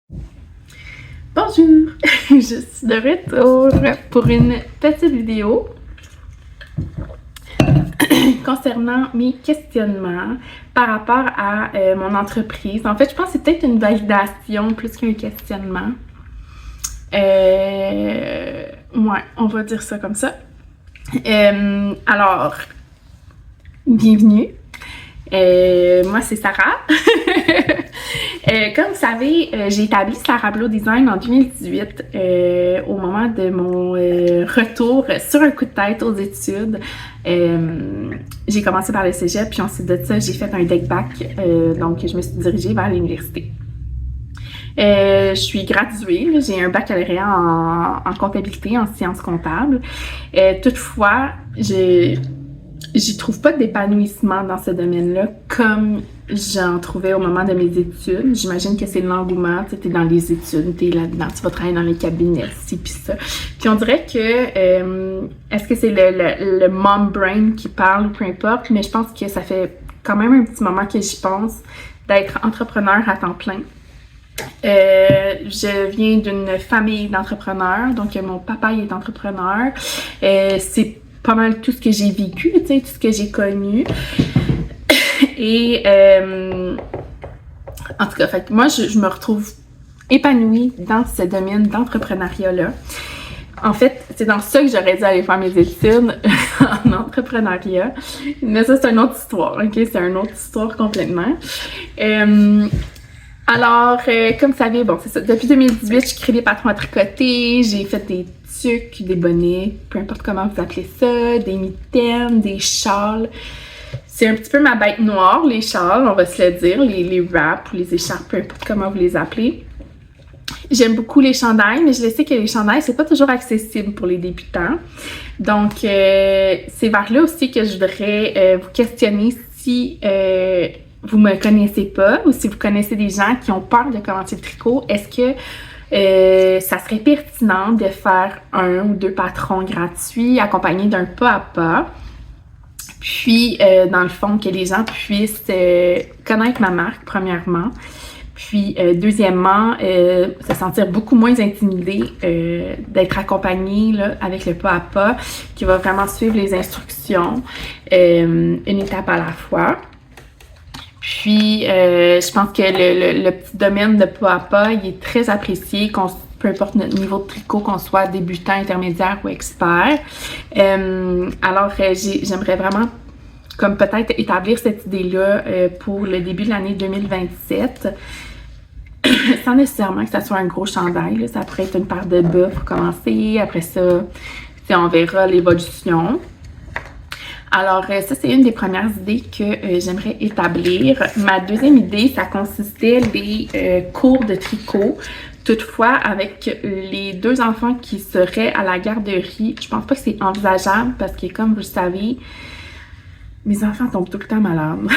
Bonjour, je suis de retour pour une petite vidéo concernant mes questionnements par rapport à mon entreprise. En fait, je pense que c'est peut-être une validation plus qu'un questionnement. Ouais, on va dire ça comme ça. Alors, bienvenue. Moi, c'est Sarah. Comme vous savez, j'ai établi Sarah Blow Design en 2018 au moment de mon retour sur un coup de tête aux études. J'ai commencé par le cégep, puis ensuite de ça, j'ai fait un deck bac, donc je me suis dirigée vers l'université. Je suis graduée, là, j'ai un baccalauréat en comptabilité, en sciences comptables. Toutefois, j'y trouve pas d'épanouissement dans ce domaine-là comme j'en trouvais au moment de mes études. J'imagine que c'est l'engouement, tu sais, t'es dans les études, t'es là-dedans, tu vas travailler dans les cabinets, ci pis ça. Puis on dirait que, est-ce que c'est le mom brain qui parle ou peu importe, mais je pense que ça fait quand même un petit moment que j'y pense d'être entrepreneur à temps plein. Je viens d'une famille d'entrepreneurs, donc mon papa il est entrepreneur. C'est pas mal tout ce que j'ai vécu, tu sais, tout ce que j'ai connu. Et en tout cas, fait, moi, je me retrouve épanouie dans ce domaine d'entrepreneuriat-là. En fait, c'est dans ça que j'aurais dû aller faire mes études en entrepreneuriat. Mais ça, c'est une autre histoire, ok? C'est une autre histoire complètement. Alors, comme vous savez, bon, c'est ça. Depuis 2018, je crée des patrons à tricoter, j'ai fait des tucs, des bonnets, peu importe comment vous appelez ça, des mitaines, des châles. C'est un petit peu ma bête noire, les châles, on va se le dire, les wraps ou les écharpes, peu importe comment vous les appelez. J'aime beaucoup les chandails, mais je sais que les chandails, c'est pas toujours accessible pour les débutants. Donc, c'est vers là aussi que je voudrais vous questionner si vous me connaissez pas ou si vous connaissez des gens qui ont peur de commencer le tricot. Est-ce que ça serait pertinent de faire 1 ou 2 patrons gratuits accompagnés d'un pas à pas? Puis, dans le fond, que les gens puissent connaître ma marque, premièrement. Puis, deuxièmement, se sentir beaucoup moins intimidé d'être accompagné là, avec le pas à pas, qui va vraiment suivre les instructions, une étape à la fois. Puis, je pense que le petit domaine de pas à pas, il est très apprécié, peu importe notre niveau de tricot, qu'on soit débutant, intermédiaire ou expert. Alors, j'aimerais vraiment comme peut-être établir cette idée-là pour le début de l'année 2027, sans nécessairement que ça soit un gros chandail. Là. Ça pourrait être une paire de bas pour commencer. Après ça, on verra l'évolution. Alors, ça, c'est une des premières idées que j'aimerais établir. Ma deuxième idée, ça consistait les cours de tricot. Toutefois, avec les 2 enfants qui seraient à la garderie, je pense pas que c'est envisageable parce que, comme vous le savez, mes enfants tombent tout le temps malades.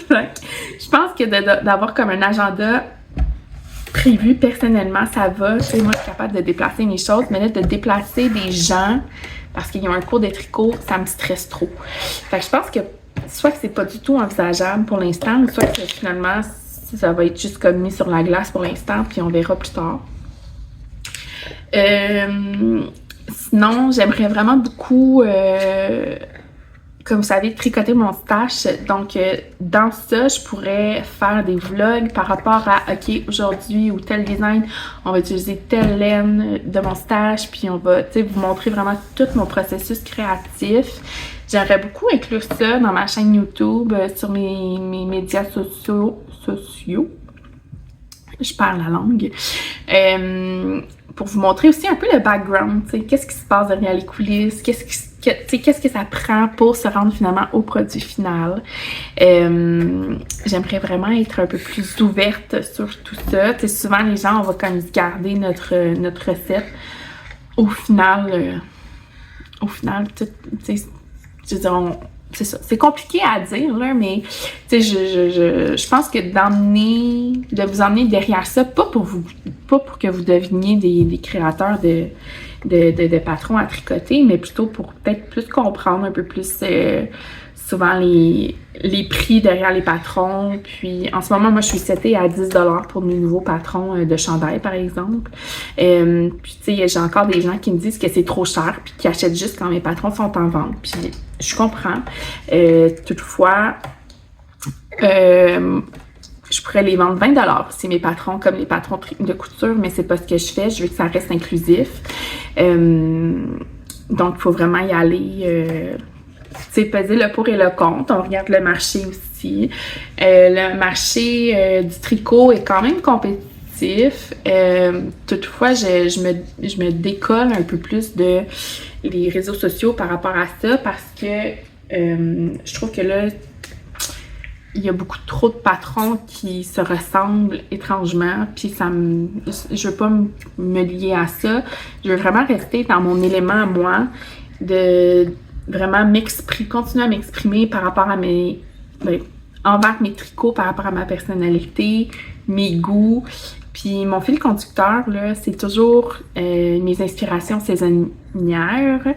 Je pense que d'avoir comme un agenda prévu personnellement, ça va. Tu sais, moi, je suis capable de déplacer mes choses, mais là, de déplacer des gens parce qu'ils ont un cours de tricot, ça me stresse trop. Fait que je pense que soit que c'est pas du tout envisageable pour l'instant, soit que finalement, ça va être juste comme mis sur la glace pour l'instant, puis on verra plus tard. Sinon, j'aimerais vraiment beaucoup, comme vous savez, tricoter mon stash. Donc, dans ça, je pourrais faire des vlogs par rapport à, OK, aujourd'hui, ou tel design, on va utiliser telle laine de mon stash, puis on va, tu sais, vous montrer vraiment tout mon processus créatif. J'aimerais beaucoup inclure ça dans ma chaîne YouTube, sur mes médias sociaux. Je perds la langue. Pour vous montrer aussi un peu le background, tu sais, qu'est-ce qui se passe derrière les coulisses, qu'est-ce que ça prend pour se rendre finalement au produit final. J'aimerais vraiment être un peu plus ouverte sur tout ça. Tu sais, souvent les gens, on va comme garder notre recette. Au final, tu sais, je veux dire, c'est ça. C'est compliqué à dire, là, mais tu sais, je pense que de vous emmener derrière ça, pas pour que vous deveniez des créateurs de patrons à tricoter, mais plutôt pour peut-être plus comprendre un peu plus souvent les les prix derrière les patrons. Puis en ce moment, moi, je suis setée à 10$ pour mes nouveaux patrons de chandail, par exemple. Puis tu sais, j'ai encore des gens qui me disent que c'est trop cher puis qui achètent juste quand mes patrons sont en vente. Puis je comprends. Toutefois, je pourrais les vendre 20$. C'est mes patrons comme les patrons de couture, mais c'est pas ce que je fais. Je veux que ça reste inclusif. Donc, il faut vraiment y aller... tu sais, peser le pour et le contre. On regarde le marché aussi. Le marché du tricot est quand même compétitif. Toutefois, je me décolle un peu plus de les réseaux sociaux par rapport à ça parce que je trouve que là, il y a beaucoup trop de patrons qui se ressemblent étrangement, puis je veux pas me lier à ça. Je veux vraiment rester dans mon élément à moi, de vraiment continuer à m'exprimer par rapport à envers mes tricots, par rapport à ma personnalité, mes goûts. Puis mon fil conducteur, là, c'est toujours mes inspirations saisonnières,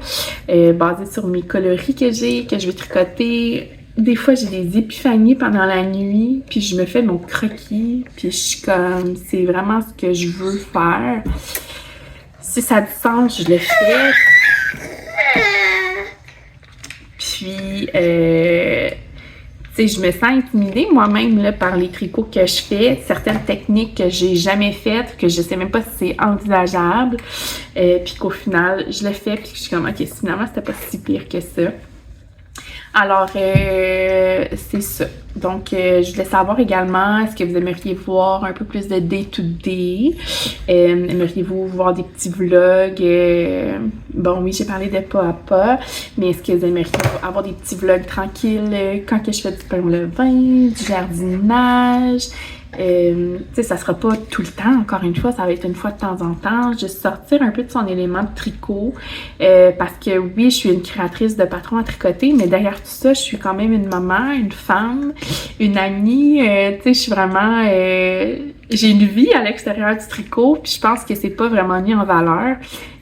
basées sur mes coloris que je vais tricoter. Des fois, j'ai des épiphanies pendant la nuit, puis je me fais mon croquis, puis je suis comme, c'est vraiment ce que je veux faire. Si ça a du sens, je le fais. Puis, tu sais, je me sens intimidée moi-même là, par les tricots que je fais, certaines techniques que j'ai jamais faites, que je sais même pas si c'est envisageable, puis qu'au final, je le fais, puis que je suis comme, ok, finalement, c'était pas si pire que ça. Alors, c'est ça. Donc, je voulais savoir également, est-ce que vous aimeriez voir un peu plus de day-to-day? Aimeriez-vous voir des petits vlogs? Bon, oui, j'ai parlé de pas à pas, mais est-ce que vous aimeriez avoir des petits vlogs tranquilles quand que je fais du pain au levain, du jardinage? Tu sais, ça sera pas tout le temps, encore une fois, ça va être une fois de temps en temps, juste sortir un peu de son élément de tricot, parce que oui, je suis une créatrice de patrons à tricoter, mais derrière tout ça, je suis quand même une maman, une femme, une amie, tu sais, je suis vraiment, j'ai une vie à l'extérieur du tricot, puis je pense que c'est pas vraiment mis en valeur.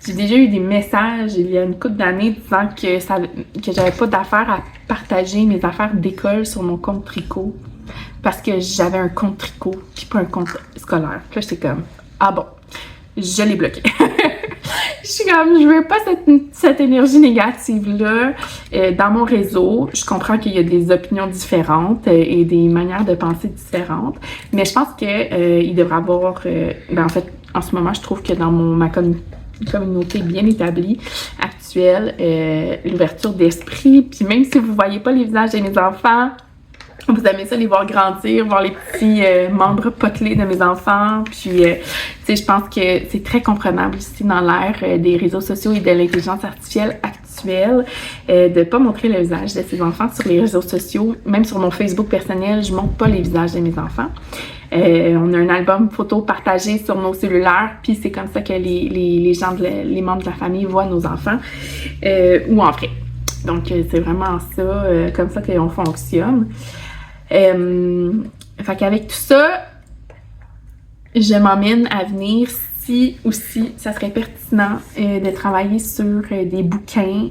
J'ai déjà eu des messages il y a une couple d'années disant que j'avais pas d'affaires à partager mes affaires d'école sur mon compte tricot. Parce que j'avais un compte tricot, puis pas un compte scolaire. Puis là, j'étais comme, ah bon, je l'ai bloqué. Je suis comme, je veux pas cette énergie négative-là dans mon réseau. Je comprends qu'il y a des opinions différentes et des manières de penser différentes, mais je pense que il devrait avoir, en fait, en ce moment, je trouve que dans ma communauté bien établie, actuelle, l'ouverture d'esprit, puis même si vous voyez pas les visages de mes enfants, vous aimez ça les voir grandir, voir les petits membres potelés de mes enfants. Puis, tu sais, je pense que c'est très comprenable aussi dans l'ère des réseaux sociaux et de l'intelligence artificielle actuelle de pas montrer le visage de ses enfants sur les réseaux sociaux. Même sur mon Facebook personnel, je montre pas les visages de mes enfants. On a un album photo partagé sur nos cellulaires, puis c'est comme ça que les gens, les membres de la famille voient nos enfants, ou en vrai. Donc, c'est vraiment ça, comme ça qu'on fonctionne. Fait qu'avec tout ça, je m'emmène à venir si aussi ça serait pertinent de travailler sur des bouquins.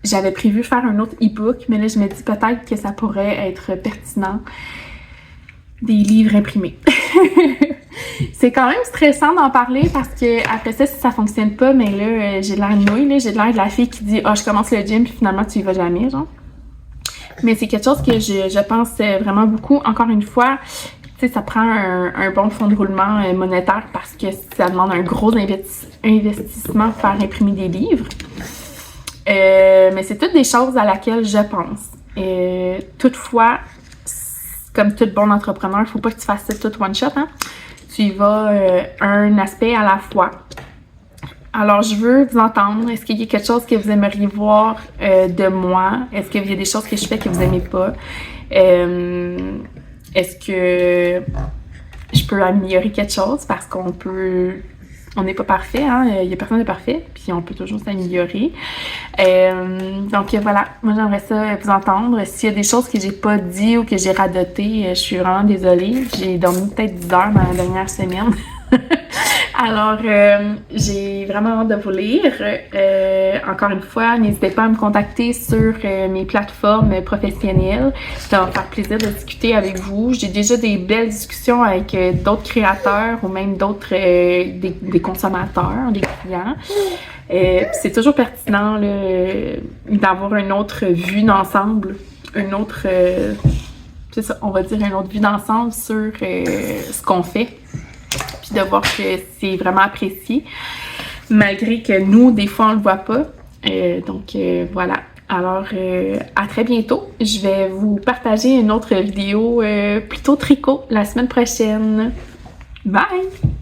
J'avais prévu faire un autre e-book, mais là je me dis peut-être que ça pourrait être pertinent des livres imprimés. C'est quand même stressant d'en parler parce que après ça, si ça fonctionne pas, mais là j'ai de l'air de nouille, là, j'ai de l'air de la fille qui dit « Ah, je commence le gym puis finalement tu y vas jamais », genre. Mais c'est quelque chose que je pense vraiment beaucoup. Encore une fois, tu sais, ça prend un bon fonds de roulement monétaire parce que ça demande un gros investissement pour faire imprimer des livres. Mais c'est toutes des choses à laquelle je pense. Toutefois, comme tout bon entrepreneur, il faut pas que tu fasses ça tout one shot, hein. Tu y vas un aspect à la fois. Alors, je veux vous entendre. Est-ce qu'il y a quelque chose que vous aimeriez voir de moi? Est-ce qu'il y a des choses que je fais que vous aimez pas? Est-ce que je peux améliorer quelque chose? Parce qu'on peut... On n'est pas parfait, hein? Il y a personne de parfait, puis on peut toujours s'améliorer. Donc voilà, moi j'aimerais ça vous entendre. S'il y a des choses que j'ai pas dit ou que j'ai radotées, je suis vraiment désolée. J'ai dormi peut-être 10 heures dans la dernière semaine. Alors, j'ai vraiment hâte de vous lire. Encore une fois, n'hésitez pas à me contacter sur mes plateformes professionnelles. Ça va me faire plaisir de discuter avec vous. J'ai déjà des belles discussions avec d'autres créateurs ou même d'autres des consommateurs, des clients. C'est toujours pertinent là, d'avoir une autre vue d'ensemble, une autre, c'est ça, on va dire une autre vue d'ensemble sur ce qu'on fait. Puis de voir que c'est vraiment apprécié, malgré que nous, des fois, on le voit pas. Donc, voilà. Alors, à très bientôt. Je vais vous partager une autre vidéo plutôt tricot la semaine prochaine. Bye!